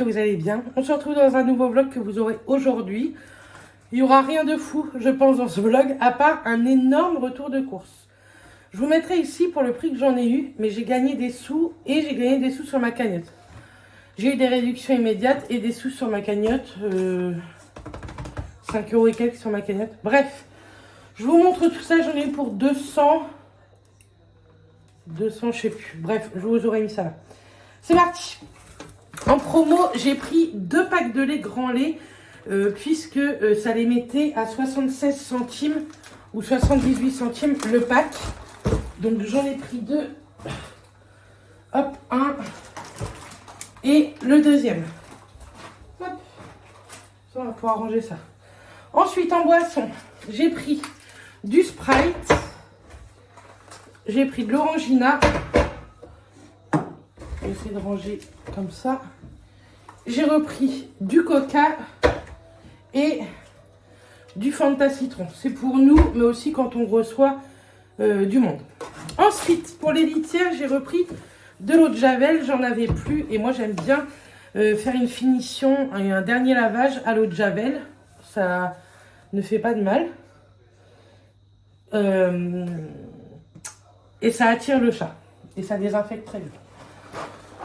Vous allez bien. On se retrouve dans un nouveau vlog que vous aurez aujourd'hui. Il n'y aura rien de fou, je pense, dans ce vlog, à part un énorme retour de course. Je vous mettrai ici pour le prix que j'en ai eu, mais j'ai gagné des sous et j'ai gagné des sous sur ma cagnotte. J'ai eu des réductions immédiates et des sous sur ma cagnotte. 5 € et quelques sur ma cagnotte. Bref, je vous montre tout ça. J'en ai eu pour 200, je sais plus. Bref, je vous aurais mis ça là. C'est parti. En promo, j'ai pris 2 packs de lait grand lait, puisque ça les mettait à 76 centimes ou 78 centimes le pack. Donc j'en ai pris 2. Hop, un. Et le deuxième. Hop. Ça, on va pouvoir ranger ça. Ensuite, en boisson, j'ai pris du Sprite. J'ai pris de l'Orangina. Je vais essayer de ranger comme ça. J'ai repris du Coca et du Fanta Citron. C'est pour nous, mais aussi quand on reçoit du monde. Ensuite, pour les litières, j'ai repris de l'eau de Javel. J'en avais plus et moi, j'aime bien faire une finition, un dernier lavage à l'eau de Javel. Ça ne fait pas de mal. Et ça attire le chat. Et ça désinfecte très bien.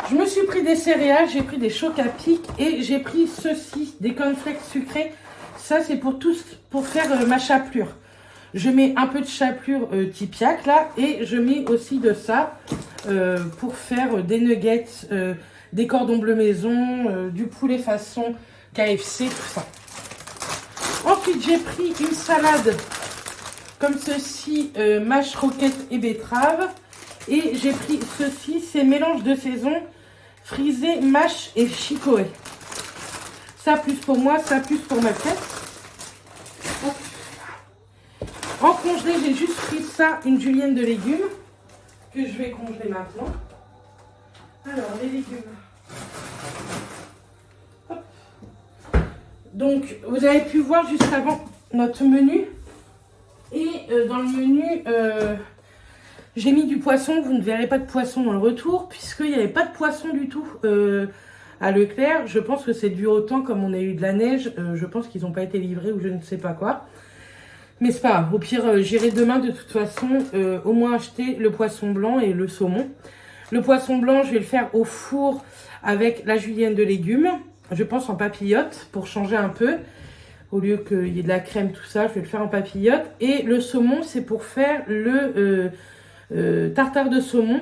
Je me suis pris des céréales, j'ai pris des chocs à pic et j'ai pris ceci, des cornflakes sucrés. Ça, c'est pour faire ma chapelure. Je mets un peu de chapelure Tipiac là et je mets aussi de ça pour faire des nuggets, des cordons bleus maison, du poulet façon KFC, tout ça. Ensuite, j'ai pris une salade comme ceci, mâche, roquette et betterave. Et j'ai pris ceci, c'est mélange de saison, frisé, mâche et chicorée. Ça plus pour moi, ça plus pour ma tête. En congelé, j'ai juste pris ça, une julienne de légumes, que je vais congeler maintenant. Alors, les légumes. Hop. Donc, vous avez pu voir juste avant notre menu. Et dans le menu... j'ai mis du poisson, vous ne verrez pas de poisson dans le retour, puisqu'il n'y avait pas de poisson du tout à Leclerc. Je pense que c'est dû au temps, comme on a eu de la neige, je pense qu'ils n'ont pas été livrés ou je ne sais pas quoi. Mais c'est pas grave, au pire j'irai demain de toute façon au moins acheter le poisson blanc et le saumon. Le poisson blanc, je vais le faire au four avec la julienne de légumes, je pense en papillote pour changer un peu. Au lieu qu'il y ait de la crème, tout ça, je vais le faire en papillote. Et le saumon, c'est pour faire le... tartare de saumon,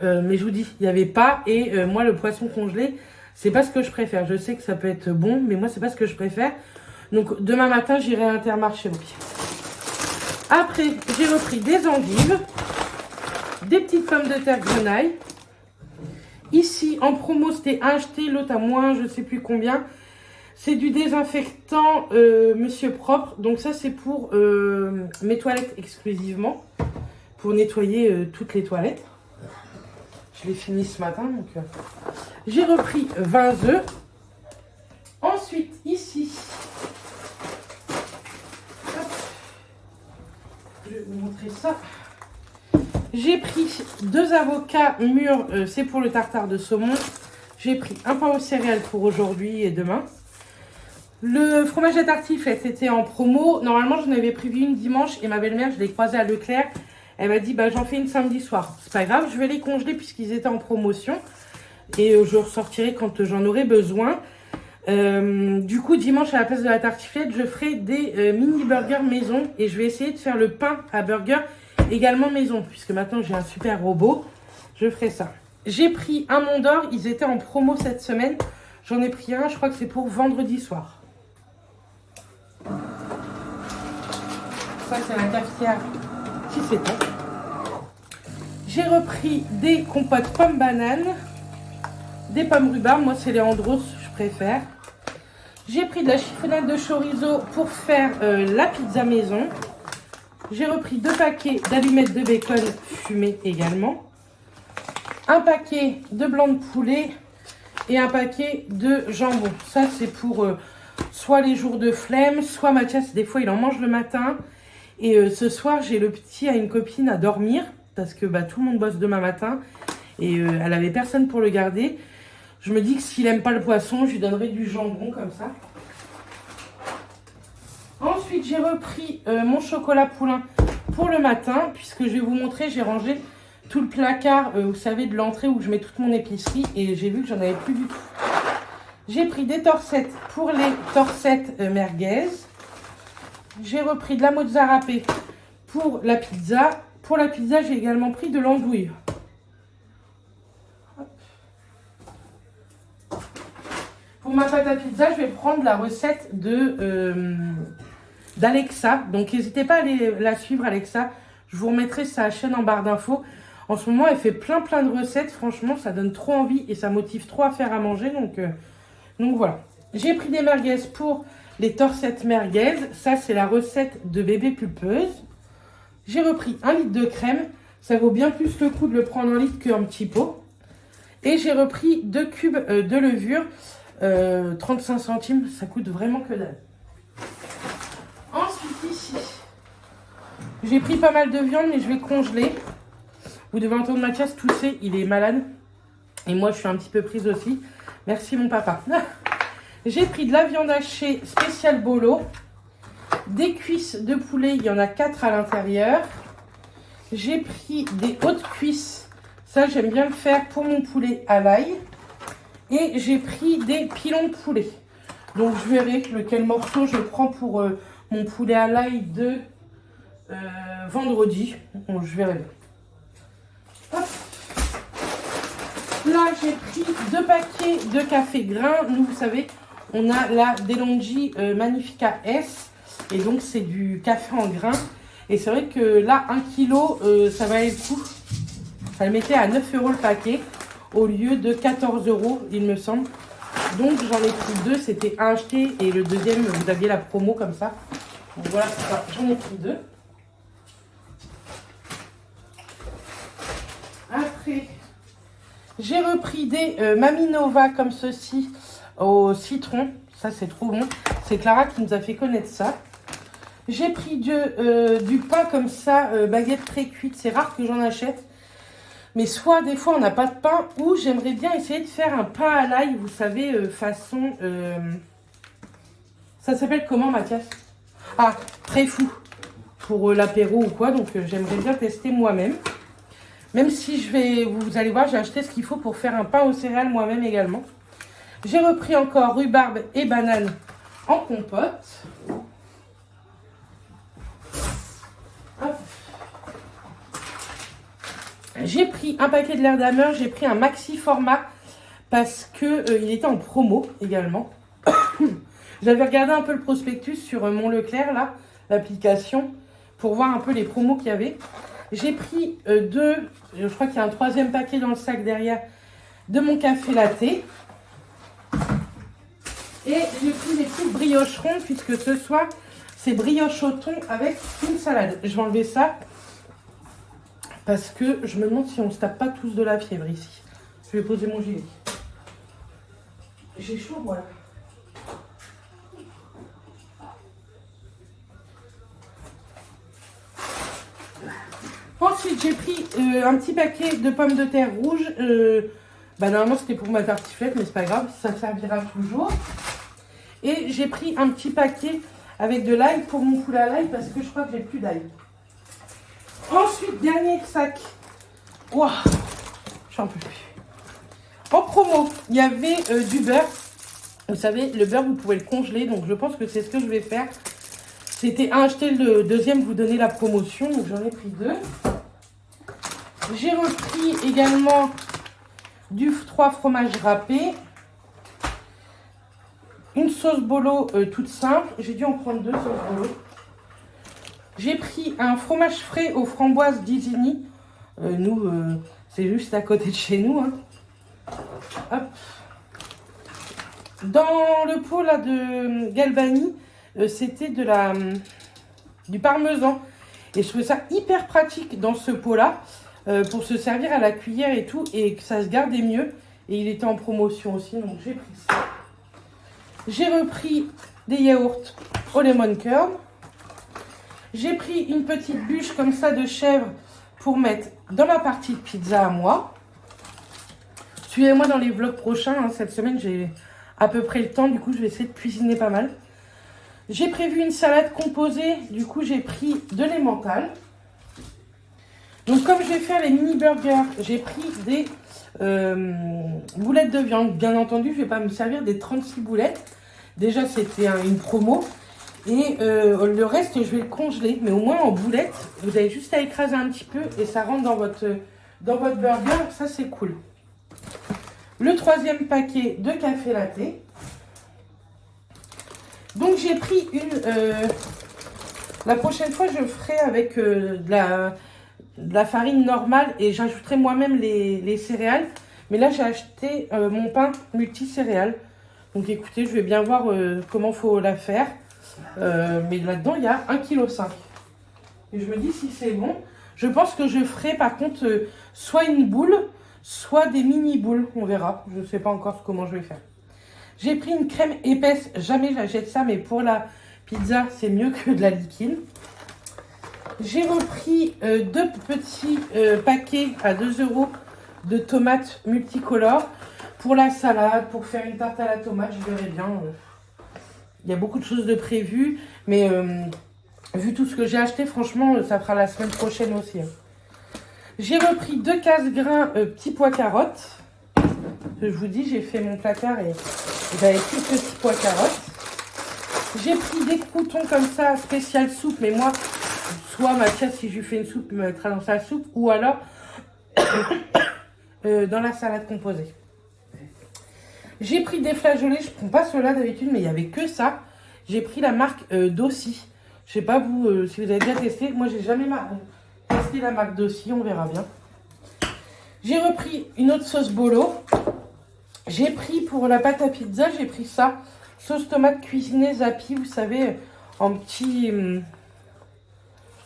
mais je vous dis, il n'y avait pas, et moi le poisson congelé, c'est pas ce que je préfère. Je sais que ça peut être bon, mais moi c'est pas ce que je préfère. Donc demain matin, j'irai à Intermarché au pire. Après, j'ai repris des endives, des petites pommes de terre grenaille. Ici, en promo, c'était acheté, l'autre à moins, je sais plus combien. C'est du désinfectant Monsieur Propre, donc ça c'est pour mes toilettes exclusivement. Pour nettoyer toutes les toilettes. Je l'ai fini ce matin. Donc j'ai repris 20 œufs. Ensuite, ici, hop, je vais vous montrer ça. J'ai pris 2 avocats mûrs, c'est pour le tartare de saumon. J'ai pris un pain aux céréales pour aujourd'hui et demain. Le fromage à tartiflette était en promo. Normalement, j'en avais prévu une dimanche et ma belle-mère, je l'ai croisée à Leclerc. Elle m'a dit, bah, j'en fais une samedi soir. C'est pas grave, je vais les congeler puisqu'ils étaient en promotion. Et je ressortirai quand j'en aurai besoin. Du coup, dimanche, à la place de la tartiflette, je ferai des mini burgers maison. Et je vais essayer de faire le pain à burger également maison. Puisque maintenant, j'ai un super robot. Je ferai ça. J'ai pris un Mont d'Or. Ils étaient en promo cette semaine. J'en ai pris un, je crois que c'est pour vendredi soir. Ça, c'est la cafetière qui s'éteint. J'ai repris des compotes pommes bananes, des pommes rhubarbe. Moi, c'est les Andros, je préfère. J'ai pris de la chiffonnade de chorizo pour faire la pizza maison. J'ai repris 2 paquets d'allumettes de bacon fumées également. Un paquet de blanc de poulet et un paquet de jambon. Ça, c'est pour soit les jours de flemme, soit Mathias, des fois, il en mange le matin. Et ce soir, j'ai le petit à une copine à dormir parce que bah, tout le monde bosse demain matin. Et elle avait personne pour le garder. Je me dis que s'il n'aime pas le poisson, je lui donnerai du jambon comme ça. Ensuite, j'ai repris mon chocolat poulain pour le matin. Puisque je vais vous montrer, j'ai rangé tout le placard, vous savez, de l'entrée où je mets toute mon épicerie. Et j'ai vu que j'en avais plus du tout. J'ai pris des torsettes pour les torsettes merguez. J'ai repris de la mozzarella râpée pour la pizza. Pour la pizza, j'ai également pris de l'andouille. Pour ma pâte à pizza, je vais prendre la recette d'Alexa. Donc, n'hésitez pas à aller la suivre, Alexa. Je vous remettrai sa chaîne en barre d'infos. En ce moment, elle fait plein de recettes. Franchement, ça donne trop envie et ça motive trop à faire à manger. Donc voilà. J'ai pris des merguez pour les torsettes merguez. Ça, c'est la recette de bébé pulpeuse. J'ai repris 1 litre de crème. Ça vaut bien plus le coup de le prendre en litre qu'un petit pot. Et j'ai repris 2 cubes de levure. 35 centimes. Ça coûte vraiment que dalle. Ensuite, ici, j'ai pris pas mal de viande, mais je vais congeler. Vous devez entendre Mathias tousser. Il est malade. Et moi, je suis un petit peu prise aussi. Merci, mon papa. J'ai pris de la viande hachée spéciale bolo, des cuisses de poulet, il y en a 4 à l'intérieur. J'ai pris des hautes cuisses, ça j'aime bien le faire pour mon poulet à l'ail. Et j'ai pris des pilons de poulet. Donc je verrai lequel morceau je prends pour mon poulet à l'ail de vendredi. Bon, je verrai. Hop. Là j'ai pris 2 paquets de café grain. Nous, vous savez, on a la DeLonghi Magnifica S. Et donc, c'est du café en grains. Et c'est vrai que là, 1 kg, ça valait le coup. Ça le mettait à 9 € le paquet. Au lieu de 14 €, il me semble. Donc, j'en ai pris 2. C'était un acheté. Et le deuxième, vous aviez la promo comme ça. Donc, voilà, j'en ai pris 2. Après, j'ai repris des Maminova comme ceci. Au citron, ça c'est trop bon. C'est Clara qui nous a fait connaître ça. J'ai pris du pain comme ça, baguette pré-cuite. C'est rare que j'en achète. Mais soit des fois on n'a pas de pain, ou j'aimerais bien essayer de faire un pain à l'ail, vous savez, façon... ça s'appelle comment, Mathias? Ah, très fou. Pour l'apéro ou quoi, donc j'aimerais bien tester moi-même. Même si vous allez voir, j'ai acheté ce qu'il faut pour faire un pain aux céréales moi-même également. J'ai repris encore rhubarbe et banane en compote. J'ai pris un paquet de l'air d'Hammer. J'ai pris un maxi format parce que il était en promo également. J'avais regardé un peu le prospectus sur mon Leclerc, là, l'application, pour voir un peu les promos qu'il y avait. J'ai pris je crois qu'il y a un 3e paquet dans le sac derrière, de mon café latte. Et j'ai pris des petites brioches rondes, puisque ce soir, c'est brioche au thon avec une salade. Je vais enlever ça, parce que je me demande si on ne se tape pas tous de la fièvre ici. Je vais poser mon gilet. J'ai chaud, voilà. Ensuite, j'ai pris un petit paquet de pommes de terre rouges. Bah normalement c'était pour ma tartiflette, mais c'est pas grave, ça servira toujours. Et j'ai pris un petit paquet avec de l'ail pour mon poulet à l'ail parce que je crois que j'ai plus d'ail. Ensuite, dernier sac. Waouh, j'en peux plus. En promo, il y avait du beurre. Vous savez, le beurre, vous pouvez le congeler. Donc, je pense que c'est ce que je vais faire. C'était un acheter, le deuxième, vous donnez la promotion. Donc, j'en ai pris 2. J'ai repris également du 3 fromages râpés. Une sauce bolo toute simple. J'ai dû en prendre 2 sauces bolo. J'ai pris un fromage frais aux framboises d'Isigny. Nous, c'est juste à côté de chez nous. Hein. Hop. Dans le pot là, de Galbani, c'était du parmesan. Et je trouvais ça hyper pratique dans ce pot-là pour se servir à la cuillère et tout. Et que ça se gardait mieux. Et il était en promotion aussi, donc j'ai pris ça. J'ai repris des yaourts au lemon curd. J'ai pris une petite bûche comme ça de chèvre pour mettre dans ma partie de pizza à moi. Suivez-moi dans les vlogs prochains. Hein. Cette semaine, j'ai à peu près le temps. Du coup, je vais essayer de cuisiner pas mal. J'ai prévu une salade composée. Du coup, j'ai pris de l'emmental. Donc, comme je vais faire les mini burgers, j'ai pris des boulettes de viande. Bien entendu, je ne vais pas me servir des 36 boulettes. Déjà, c'était une promo. Et le reste, je vais le congeler. Mais au moins, en boulettes, vous avez juste à écraser un petit peu et ça rentre dans votre burger. Ça, c'est cool. Le 3e paquet de café latte. Donc, j'ai pris la prochaine fois, je ferai avec de la farine normale et j'ajouterai moi-même les céréales. Mais là, j'ai acheté mon pain multicéréales. Donc, écoutez, je vais bien voir comment il faut la faire. Mais là-dedans, il y a 1,5 kg. Et je me dis si c'est bon. Je pense que je ferai par contre soit une boule, soit des mini-boules. On verra. Je ne sais pas encore comment je vais faire. J'ai pris une crème épaisse. Jamais j'achète ça, mais pour la pizza, c'est mieux que de la liquide. J'ai repris 2 petits paquets à 2 € de tomates multicolores. Pour la salade, pour faire une tarte à la tomate, je verrai bien. Il y a beaucoup de choses de prévues, mais vu tout ce que j'ai acheté, franchement, ça fera la semaine prochaine aussi. Hein. J'ai repris 2 casse-grains petits pois carottes. Je vous dis, j'ai fait mon placard et j'avais plus de petits pois carottes. J'ai pris des croûtons comme ça, spécial soupe, mais moi, soit Mathias, si je lui fais une soupe, il me mettra dans sa soupe, ou alors dans la salade composée. J'ai pris des flageolets, je ne prends pas ceux-là d'habitude, mais il n'y avait que ça. J'ai pris la marque Dossi. Je ne sais pas vous, si vous avez déjà testé. Moi, j'ai jamais testé la marque Dossi, on verra bien. J'ai repris une autre sauce bolo. J'ai pris pour la pâte à pizza, j'ai pris ça. Sauce tomate cuisinée Zappi, vous savez, en petit...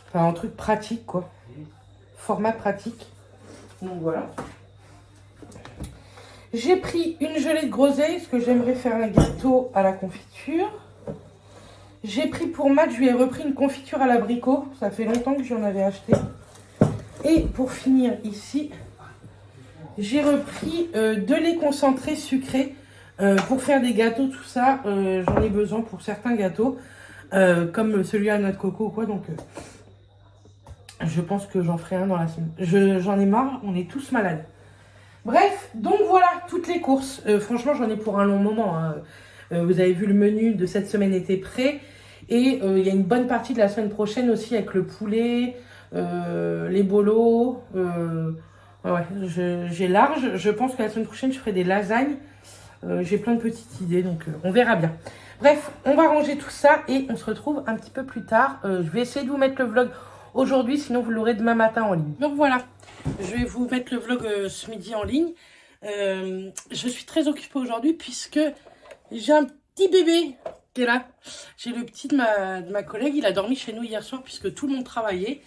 enfin, un truc pratique, quoi. Format pratique. Donc, voilà. J'ai pris une gelée de groseille, parce que j'aimerais faire un gâteau à la confiture. J'ai pris pour Matt, je lui ai repris une confiture à l'abricot. Ça fait longtemps que j'en avais acheté. Et pour finir ici, j'ai repris de lait concentré sucré pour faire des gâteaux, tout ça. J'en ai besoin pour certains gâteaux, comme celui à noix de coco ou quoi. Donc, je pense que j'en ferai un dans la semaine. J'en ai marre, on est tous malades. Bref, donc voilà, toutes les courses. Franchement, j'en ai pour un long moment. Hein. Vous avez vu, le menu de cette semaine était prêt. Et il y a une bonne partie de la semaine prochaine aussi avec le poulet, les bolos. Ouais, j'ai large. Je pense que la semaine prochaine, je ferai des lasagnes. J'ai plein de petites idées, donc on verra bien. Bref, on va ranger tout ça et on se retrouve un petit peu plus tard. Je vais essayer de vous mettre le vlog aujourd'hui, sinon vous l'aurez demain matin en ligne. Donc voilà. Je vais vous mettre le vlog ce midi en ligne. Je suis très occupée aujourd'hui puisque j'ai un petit bébé qui est là. J'ai le petit de ma collègue. Il a dormi chez nous hier soir puisque tout le monde travaillait.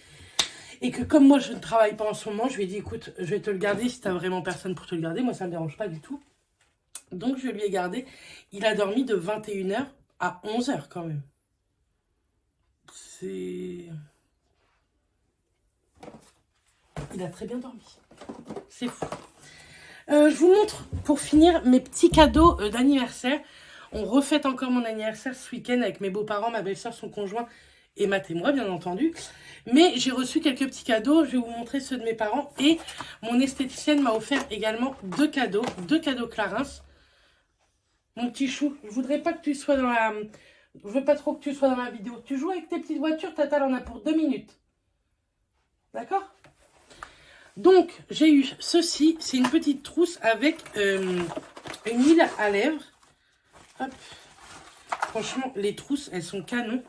Et que comme moi je ne travaille pas en ce moment, je lui ai dit écoute, je vais te le garder si tu n'as vraiment personne pour te le garder. Moi ça ne me dérange pas du tout. Donc je lui ai gardé. Il a dormi de 21 h à 11 h quand même. C'est... Il a très bien dormi. C'est fou. Je vous montre, pour finir, mes petits cadeaux d'anniversaire. On refête encore mon anniversaire ce week-end avec mes beaux-parents, ma belle-sœur, son conjoint et Matt et moi, bien entendu. Mais j'ai reçu quelques petits cadeaux. Je vais vous montrer ceux de mes parents. Et mon esthéticienne m'a offert également deux cadeaux Clarins. Mon petit chou, je voudrais pas que tu sois dans la... Je veux pas trop que tu sois dans la vidéo. Tu joues avec tes petites voitures, Tata, elle en a pour 2 minutes. D'accord? Donc, j'ai eu ceci. C'est une petite trousse avec une huile à lèvres. Hop. Franchement, les trousses, elles sont canon.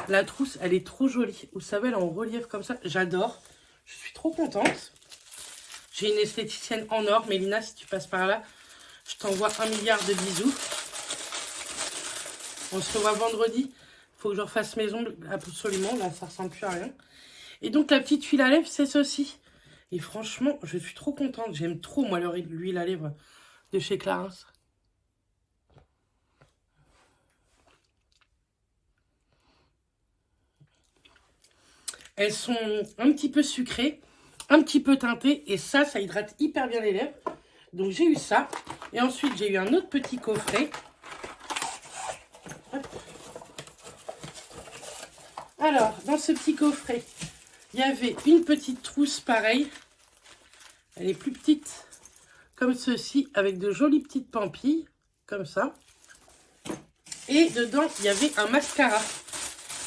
La trousse, elle est trop jolie. Vous savez, elle est en relief comme ça. J'adore. Je suis trop contente. J'ai une esthéticienne en or. Mélina, si tu passes par là, je t'envoie 1 milliard de bisous. On se revoit vendredi. Il faut que je refasse mes ongles absolument. Là, ça ressemble plus à rien. Et donc, la petite huile à lèvres, c'est ceci. Et franchement, je suis trop contente. J'aime trop, moi, l'huile à lèvres de chez Clarins. Elles sont un petit peu sucrées, un petit peu teintées. Et ça hydrate hyper bien les lèvres. Donc, j'ai eu ça. Et ensuite, j'ai eu un autre petit coffret. Hop. Alors, dans ce petit coffret, il y avait une petite trousse pareille. Elle est plus petite, comme ceci, avec de jolies petites pampilles, comme ça. Et dedans, il y avait un mascara.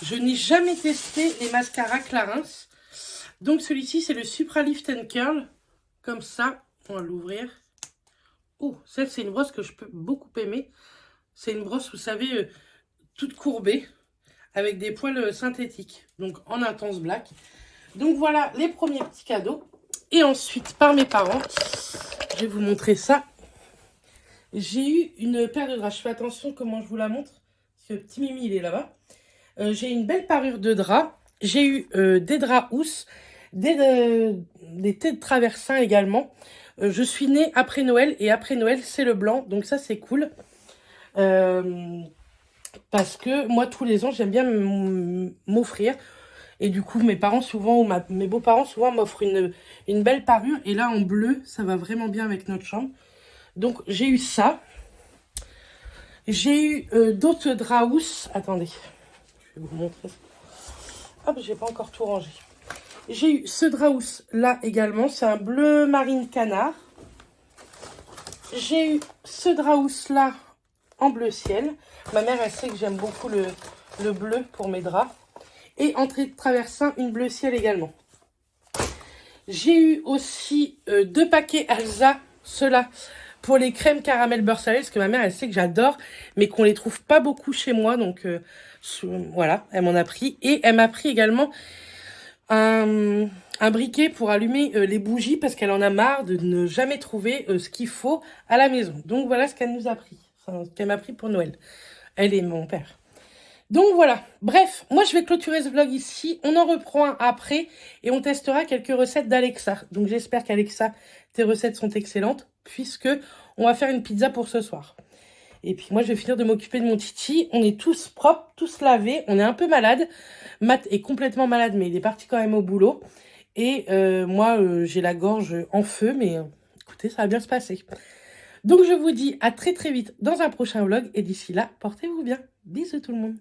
Je n'ai jamais testé les mascaras Clarins. Donc, celui-ci, c'est le Supra Lift and Curl. Comme ça, on va l'ouvrir. Oh, celle, c'est une brosse que je peux beaucoup aimer. C'est une brosse, vous savez, toute courbée, avec des poils synthétiques. Donc, en intense black. Donc, voilà les premiers petits cadeaux. Et ensuite, par mes parents, je vais vous montrer ça. J'ai eu une paire de draps. Je fais attention comment je vous la montre. Parce que le petit Mimi, il est là-bas. J'ai une belle parure de draps. J'ai eu des draps housses, des thés de traversin également. Je suis née après Noël. Et après Noël, c'est le blanc. Donc ça, c'est cool. Parce que moi, tous les ans, j'aime bien m'offrir. Et du coup, mes parents souvent, ou mes beaux-parents souvent m'offrent une belle parure. Et là, en bleu, ça va vraiment bien avec notre chambre. Donc, j'ai eu ça. J'ai eu d'autres draps housses. Attendez, je vais vous montrer. Hop, j'ai pas encore tout rangé. J'ai eu ce drap housse là également. C'est un bleu marine canard. J'ai eu ce drap housse là en bleu ciel. Ma mère, elle sait que j'aime beaucoup le bleu pour mes draps. Et entrée de traversin, une bleu ciel également. J'ai eu aussi 2 paquets Alza, ceux-là, pour les crèmes caramel beurre salé, parce que ma mère, elle sait que j'adore, mais qu'on les trouve pas beaucoup chez moi. Donc, voilà, elle m'en a pris. Et elle m'a pris également un briquet pour allumer les bougies, parce qu'elle en a marre de ne jamais trouver ce qu'il faut à la maison. Donc, voilà ce qu'elle nous a pris, enfin, ce qu'elle m'a pris pour Noël. Elle et mon père. Donc voilà, bref, moi je vais clôturer ce vlog ici, on en reprend un après et on testera quelques recettes d'Alexa. Donc j'espère qu'Alexa, tes recettes sont excellentes puisque on va faire une pizza pour ce soir. Et puis moi je vais finir de m'occuper de mon titi, on est tous propres, tous lavés, on est un peu malade. Matt est complètement malade mais il est parti quand même au boulot. Et moi j'ai la gorge en feu mais écoutez ça va bien se passer. Donc je vous dis à très très vite dans un prochain vlog et d'ici là portez-vous bien. Bisous tout le monde.